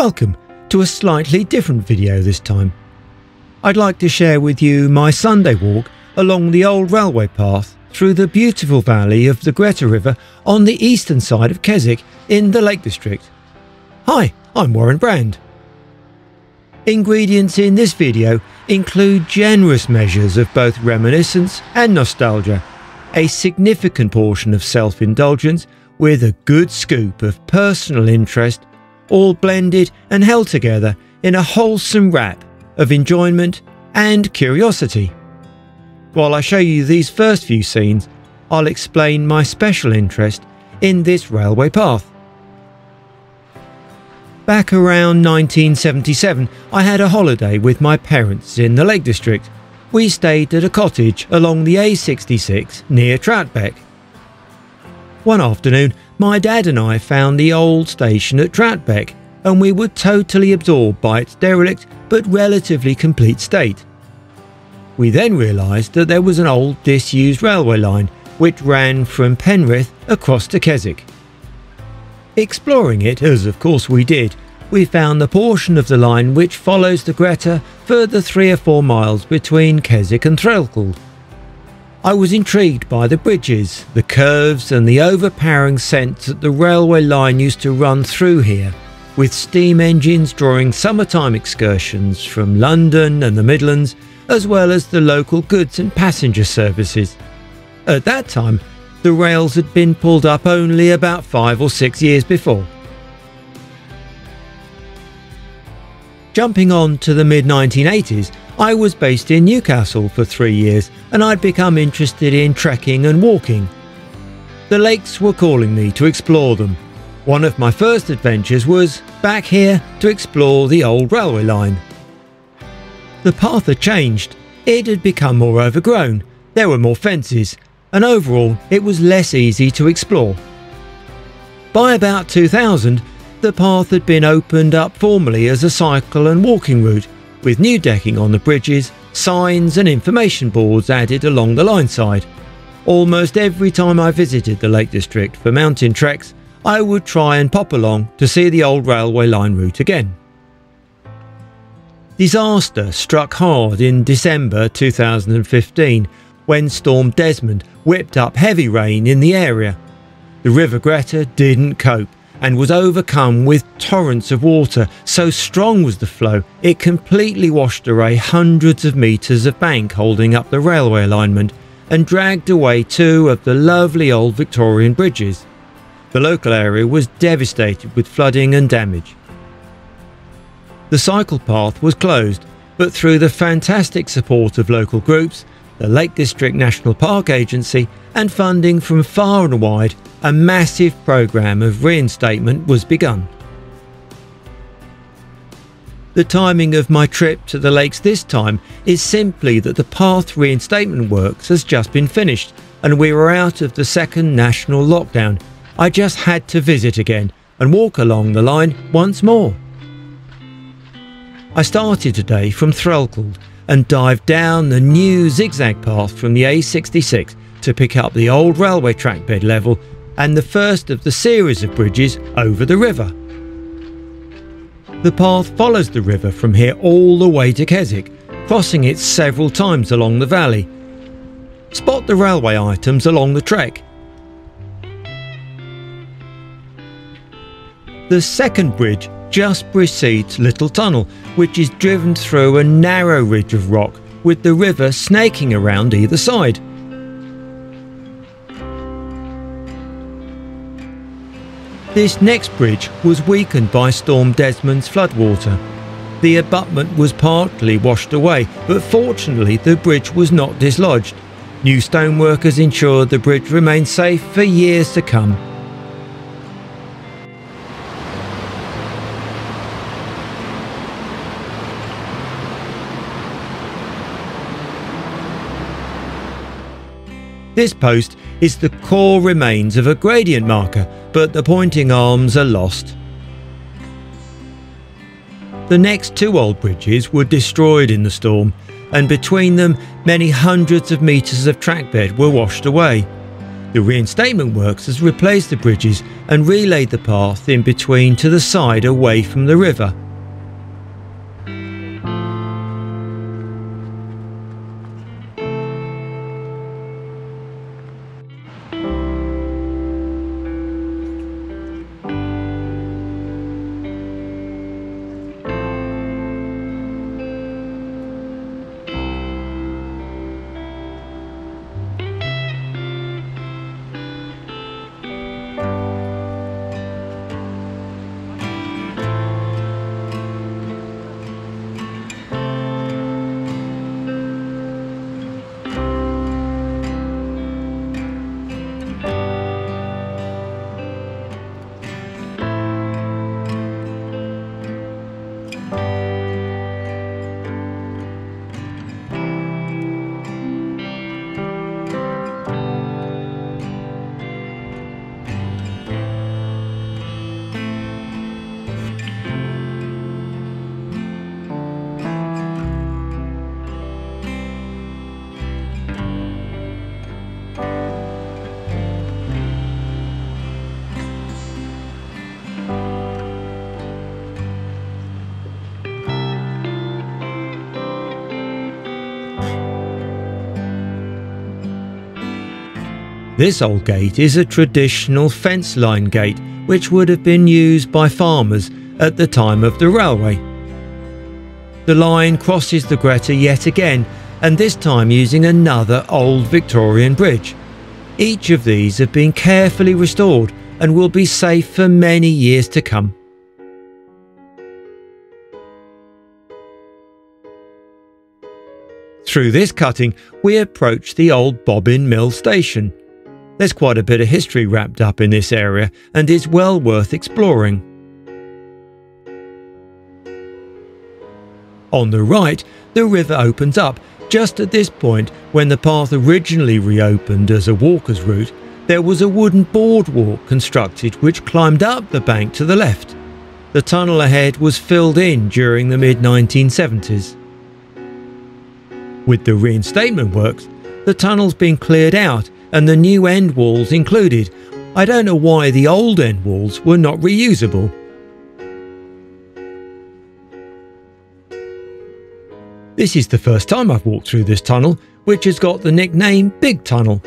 Welcome to a slightly different video this time. I'd like to share with you my Sunday walk along the old railway path through the beautiful valley of the Greta River on the eastern side of Keswick in the Lake District. Hi, I'm Warren Brand. Ingredients in this video include generous measures of both reminiscence and nostalgia, a significant portion of self-indulgence with a good scoop of personal interest, all blended and held together in a wholesome wrap of enjoyment and curiosity. While I show you these first few scenes, I'll explain my special interest in this railway path. Back around 1977, I had a holiday with my parents in the Lake District. We stayed at a cottage along the A66 near Trackbed. One afternoon, my dad and I found the old station at Trackbed, and we were totally absorbed by its derelict but relatively complete state. We then realised that there was an old disused railway line which ran from Penrith across to Keswick. Exploring it, as of course we did, we found the portion of the line which follows the Greta for the 3 or 4 miles between Keswick and Threlkeld. I was intrigued by the bridges, the curves and the overpowering sense that the railway line used to run through here, with steam engines drawing summertime excursions from London and the Midlands, as well as the local goods and passenger services. At that time, the rails had been pulled up only about 5 or 6 years before. Jumping on to the mid-1980s, I was based in Newcastle for 3 years and I'd become interested in trekking and walking. The lakes were calling me to explore them. One of my first adventures was back here to explore the old railway line. The path had changed. It had become more overgrown, there were more fences, and overall it was less easy to explore. By about 2000, the path had been opened up formally as a cycle and walking route, with new decking on the bridges, signs and information boards added along the line side. Almost every time I visited the Lake District for mountain treks, I would try and pop along to see the old railway line route again. Disaster struck hard in December 2015 when Storm Desmond whipped up heavy rain in the area. The River Greta didn't cope and was overcome with torrents of water. So strong was the flow, it completely washed away hundreds of metres of bank holding up the railway alignment and dragged away 2 of the lovely old Victorian bridges. The local area was devastated with flooding and damage. The cycle path was closed, but through the fantastic support of local groups, the Lake District National Park Agency and funding from far and wide, a massive programme of reinstatement was begun. The timing of my trip to the lakes this time is simply that the path reinstatement works has just been finished and we were out of the second national lockdown. I just had to visit again and walk along the line once more. I started today from Threlkeld and dived down the new zigzag path from the A66 to pick up the old railway track bed level and the first of the series of bridges over the river. The path follows the river from here all the way to Keswick, crossing it several times along the valley. Spot the railway items along the trek. The second bridge just precedes Little Tunnel, which is driven through a narrow ridge of rock with the river snaking around either side. This next bridge was weakened by Storm Desmond's floodwater. The abutment was partly washed away, but fortunately the bridge was not dislodged. New stoneworkers ensured the bridge remained safe for years to come. This post is the core remains of a gradient marker, but the pointing arms are lost. The next 2 old bridges were destroyed in the storm, and between them many hundreds of metres of trackbed were washed away. The reinstatement works has replaced the bridges and relayed the path in between to the side away from the river. This old gate is a traditional fence line gate which would have been used by farmers at the time of the railway. The line crosses the Greta yet again, and this time using another old Victorian bridge. Each of these have been carefully restored and will be safe for many years to come. Through this cutting we approach the old bobbin mill station. There's quite a bit of history wrapped up in this area and is well worth exploring. On the right, the river opens up. Just at this point, when the path originally reopened as a walker's route, there was a wooden boardwalk constructed which climbed up the bank to the left. The tunnel ahead was filled in during the mid-1970s. With the reinstatement works, the tunnel's been cleared out and the new end walls included. I don't know why the old end walls were not reusable. This is the first time I've walked through this tunnel, which has got the nickname Big Tunnel.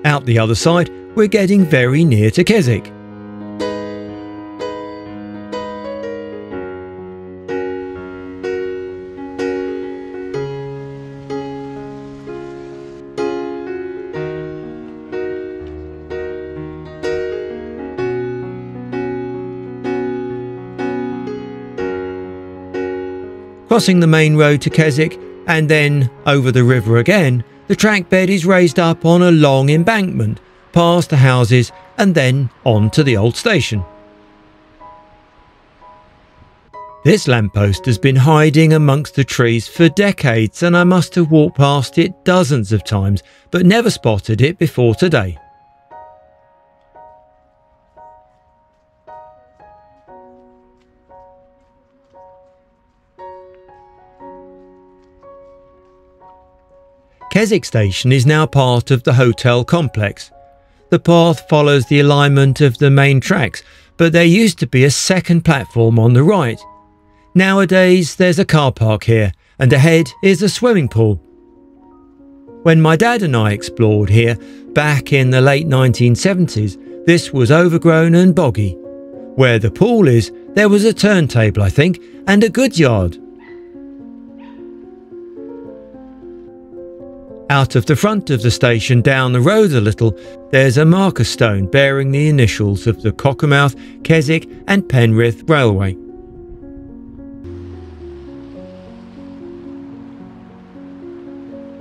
Out the other side, we're getting very near to Keswick. Crossing the main road to Keswick and then over the river again, the trackbed is raised up on a long embankment, past the houses and then on to the old station. This lamppost has been hiding amongst the trees for decades and I must have walked past it dozens of times but never spotted it before today. Keswick Station is now part of the hotel complex. The path follows the alignment of the main tracks, but there used to be a second platform on the right. Nowadays there's a car park here, and ahead is a swimming pool. When my dad and I explored here back in the late 1970s, this was overgrown and boggy. Where the pool is, there was a turntable, I think, and a goods yard. Out of the front of the station, down the road a little, there's a marker stone bearing the initials of the Cockermouth, Keswick and Penrith Railway.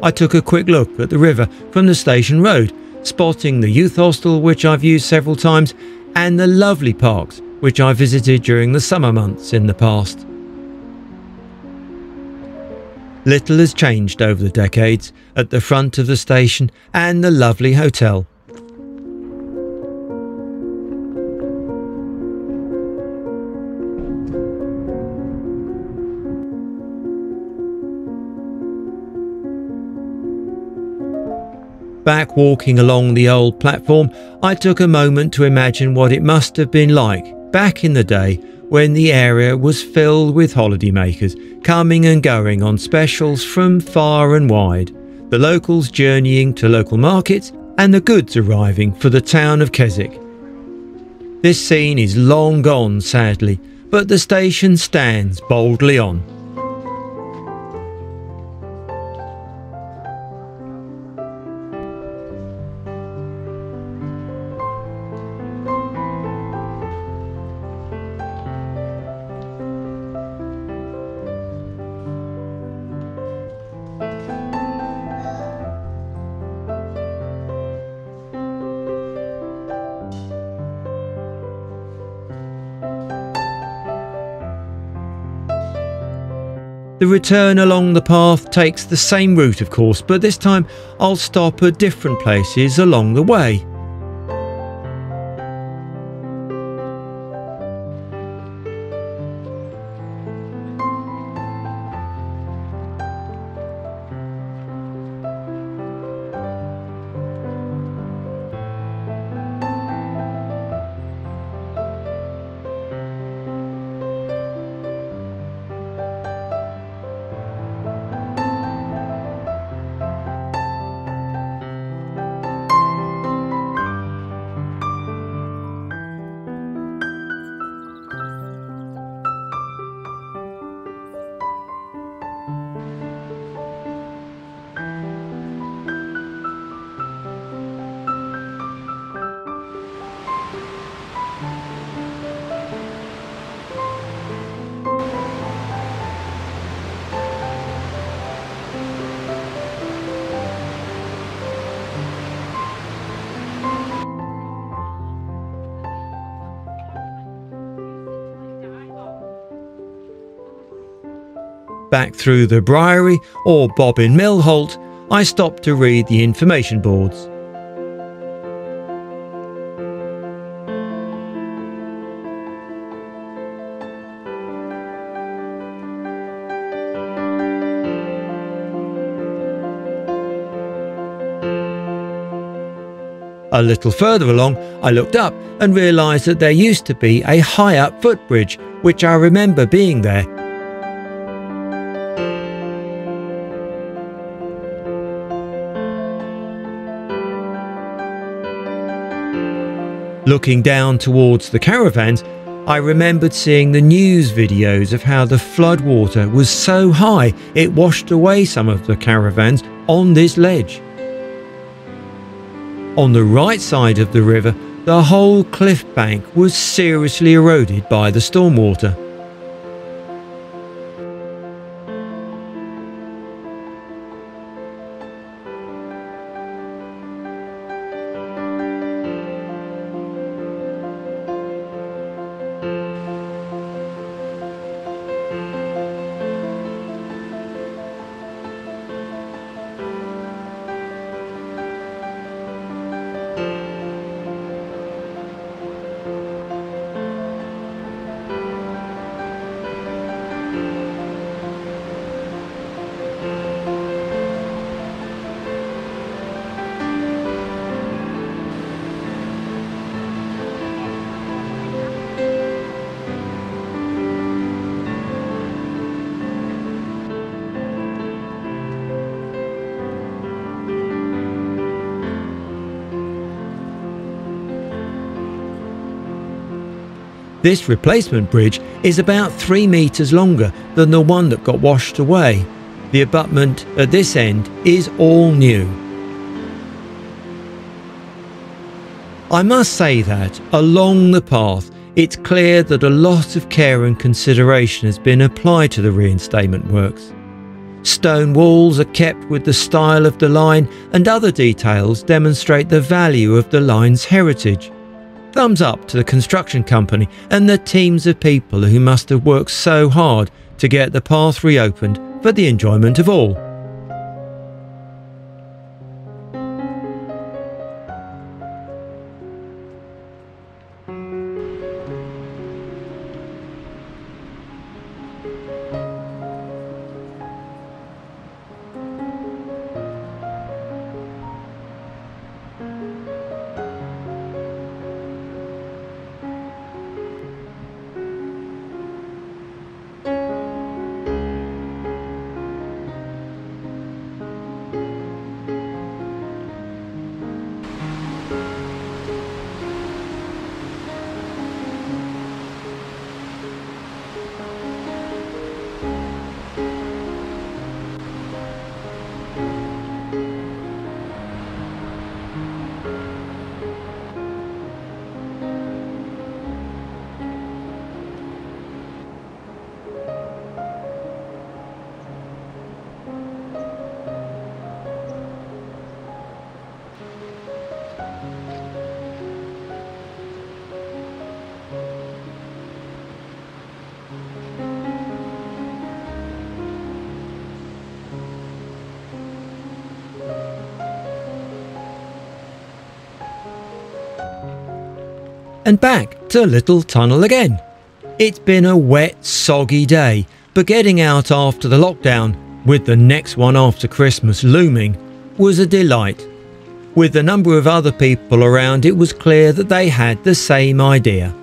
I took a quick look at the river from the station road, spotting the youth hostel, which I've used several times, and the lovely parks, which I visited during the summer months in the past. Little has changed over the decades at the front of the station and the lovely hotel. Back walking along the old platform, I took a moment to imagine what it must have been like back in the day when the area was filled with holidaymakers coming and going on specials from far and wide, the locals journeying to local markets and the goods arriving for the town of Keswick. This scene is long gone, sadly, but the station stands boldly on. The return along the path takes the same route, of course, but this time I'll stop at different places along the way. Back through the Briery or Bobbin Mill halt, I stopped to read the information boards. A little further along, I looked up and realised that there used to be a high-up footbridge, which I remember being there. Looking down towards the caravans, I remembered seeing the news videos of how the flood water was so high it washed away some of the caravans on this ledge. On the right side of the river, the whole cliff bank was seriously eroded by the stormwater. This replacement bridge is about 3 metres longer than the one that got washed away. The abutment at this end is all new. I must say that, along the path, it's clear that a lot of care and consideration has been applied to the reinstatement works. Stone walls are kept with the style of the line, and other details demonstrate the value of the line's heritage. Thumbs up to the construction company and the teams of people who must have worked so hard to get the path reopened for the enjoyment of all. And back to Little Tunnel again. It's been a wet, soggy day, but getting out after the lockdown, with the next one after Christmas looming, was a delight. With the number of other people around, it was clear that they had the same idea.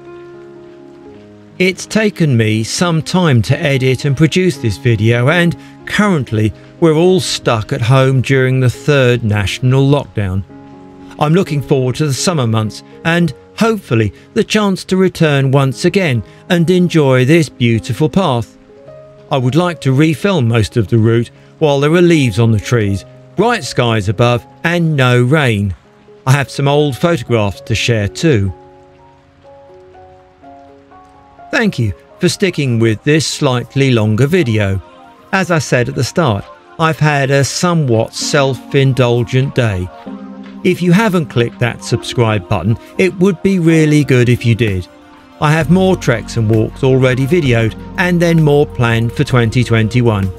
It's taken me some time to edit and produce this video, and currently we're all stuck at home during the third national lockdown. I'm looking forward to the summer months and hopefully the chance to return once again and enjoy this beautiful path. I would like to refilm most of the route while there are leaves on the trees, bright skies above and no rain. I have some old photographs to share too. Thank you for sticking with this slightly longer video. As I said at the start, I've had a somewhat self-indulgent day. If you haven't clicked that subscribe button, it would be really good if you did. I have more treks and walks already videoed and then more planned for 2021.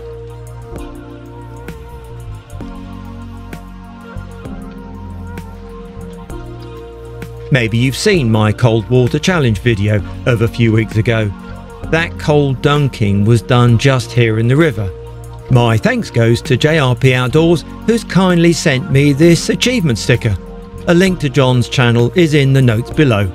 Maybe you've seen my cold water challenge video of a few weeks ago. That cold dunking was done just here in the river. My thanks goes to JRP Outdoors, who's kindly sent me this achievement sticker. A link to John's channel is in the notes below.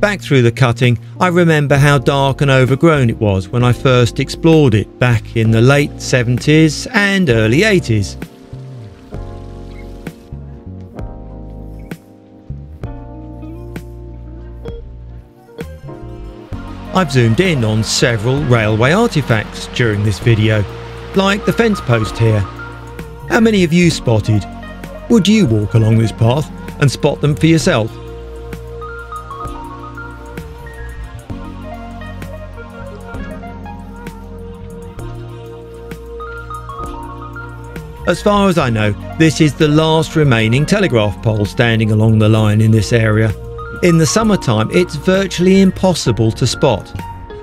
Back through the cutting, I remember how dark and overgrown it was when I first explored it back in the late 70s and early 80s. I've zoomed in on several railway artifacts during this video, like the fence post here. How many have you spotted? Would you walk along this path and spot them for yourself? As far as I know, this is the last remaining telegraph pole standing along the line in this area. In the summertime, it's virtually impossible to spot.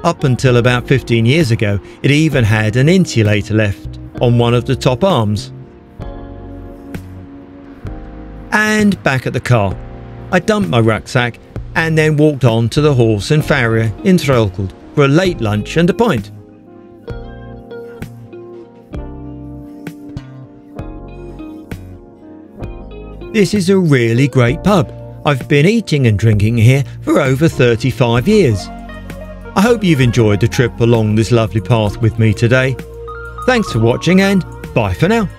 Up until about 15 years ago, it even had an insulator left on one of the top arms. And back at the car, I dumped my rucksack and then walked on to the horse and farrier in Threlkeld for a late lunch and a pint. This is a really great pub. I've been eating and drinking here for over 35 years. I hope you've enjoyed the trip along this lovely path with me today. Thanks for watching and bye for now.